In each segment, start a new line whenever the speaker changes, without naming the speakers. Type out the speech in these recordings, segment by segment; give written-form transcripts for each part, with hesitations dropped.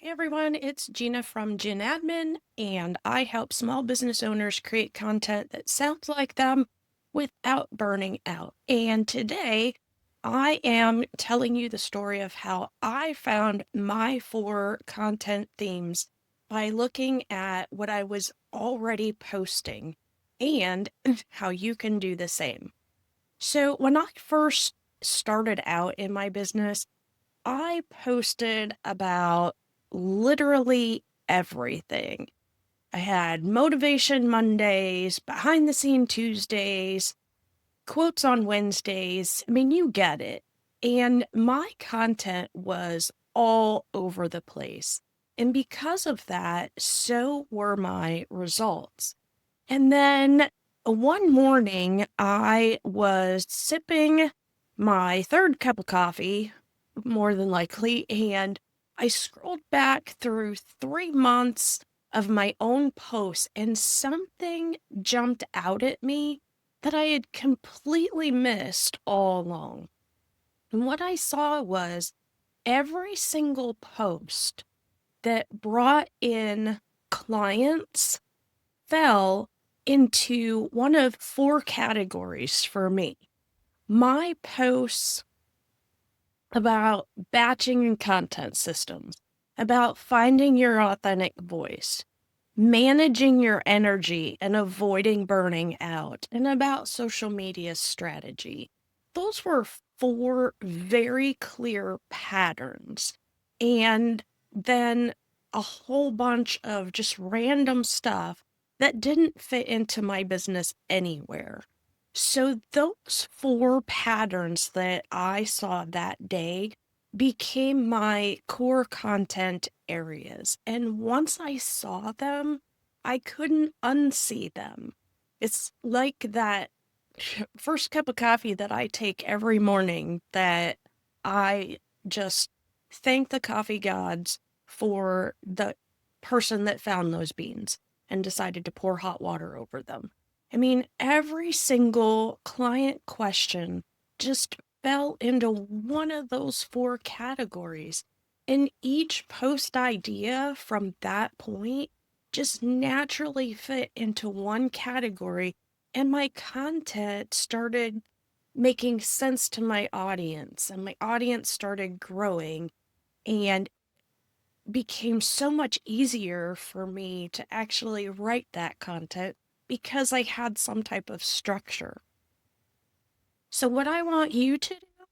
Hey everyone, it's Gina from GinAdmin, and I help small business owners create content that sounds like them without burning out. And today I am telling you the story of how I found my four content themes by looking at what I was already posting and how you can do the same. So, when I first started out in my business, I posted about literally everything. I had motivation Mondays, behind the scene Tuesdays, quotes on Wednesdays. I mean, you get it. And my content was all over the place. And because of that, so were my results. And then one morning, I was sipping my third cup of coffee, more than likely, and I scrolled back through 3 months of my own posts, and something jumped out at me that I had completely missed all along. And what I saw was every single post that brought in clients fell into one of four categories for me. My posts about batching and content systems, about finding your authentic voice, managing your energy and avoiding burning out, and about social media strategy. Those were four very clear patterns. And then a whole bunch of just random stuff that didn't fit into my business anywhere. So those four patterns that I saw that day became my core content areas. And once I saw them, I couldn't unsee them. It's like that first cup of coffee that I take every morning that I just thank the coffee gods for the person that found those beans and decided to pour hot water over them. I mean, every single client question just fell into one of those four categories. And each post idea from that point just naturally fit into one category. And my content started making sense to my audience, and my audience started growing and became so much easier for me to actually write that content because I had some type of structure. So, what I want you to do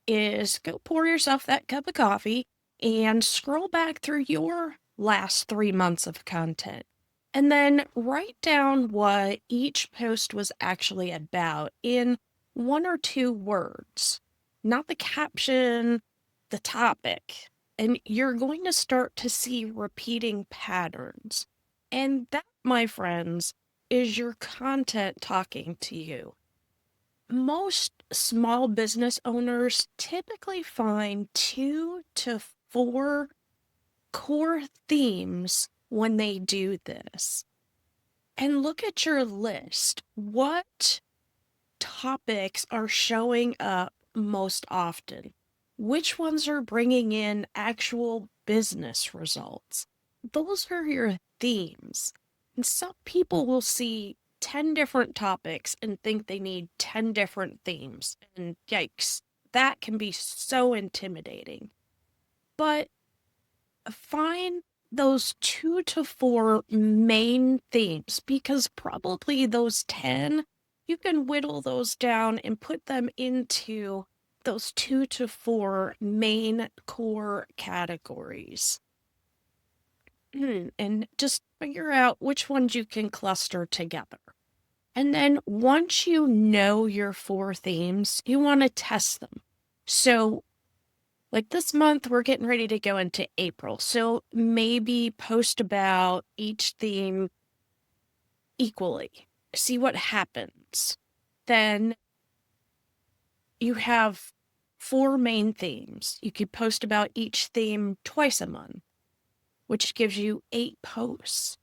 is go pour yourself that cup of coffee and scroll back through your last 3 months of content. And then write down what each post was actually about in one or two words, not the caption, the topic. And you're going to start to see repeating patterns. And that, my friends, is your content talking to you. Most small business owners typically find 2 to 4 core themes when they do this. And look at your list. What topics are showing up most often? Which ones are bringing in actual business results? Those are your themes. And some people will see 10 different topics and think they need 10 different themes. And yikes, that can be so intimidating. But find those 2 to 4 main themes, because probably those 10, you can whittle those down and put them into those 2 to 4 main core categories. And just figure out which ones you can cluster together. And then once you know your four themes, you want to test them. So like this month, we're getting ready to go into April. So maybe post about each theme equally. See what happens. Then you have four main themes. You could post about each theme twice a month, which gives you 8 posts.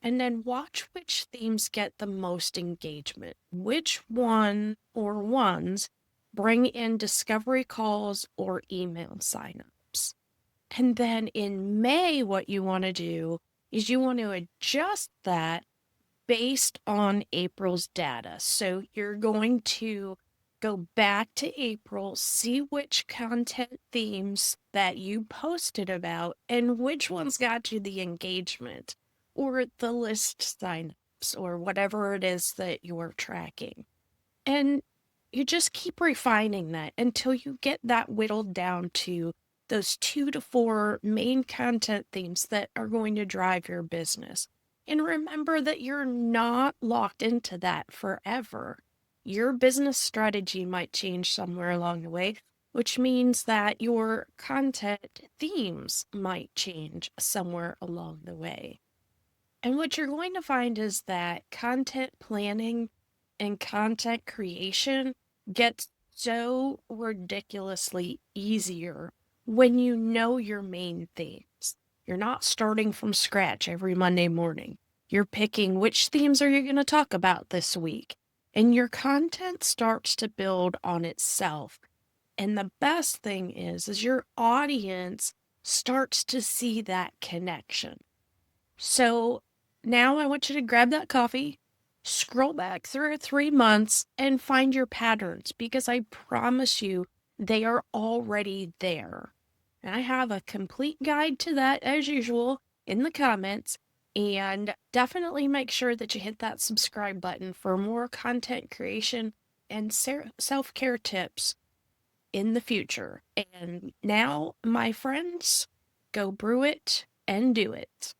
And then watch which themes get the most engagement. Which one or ones bring in discovery calls or email signups. And then in May, what you want to do is you want to adjust that based on April's data. So you're going to go back to April, see which content themes that you posted about and which ones got you the engagement or the list signups or whatever it is that you're tracking. And you just keep refining that until you get that whittled down to those 2 to 4 main content themes that are going to drive your business. And remember that you're not locked into that forever. Your business strategy might change somewhere along the way, which means that your content themes might change somewhere along the way. And what you're going to find is that content planning and content creation gets so ridiculously easier when you know your main themes. You're not starting from scratch every Monday morning. You're picking which themes are you going to talk about this week. And your content starts to build on itself. And the best thing is your audience starts to see that connection. So now I want you to grab that coffee, scroll back through 3 months, and find your patterns because I promise you they are already there. And I have a complete guide to that as usual in the comments. And definitely make sure that you hit that subscribe button for more content creation and self care tips in the future. And now, my friends, go brew it and do it.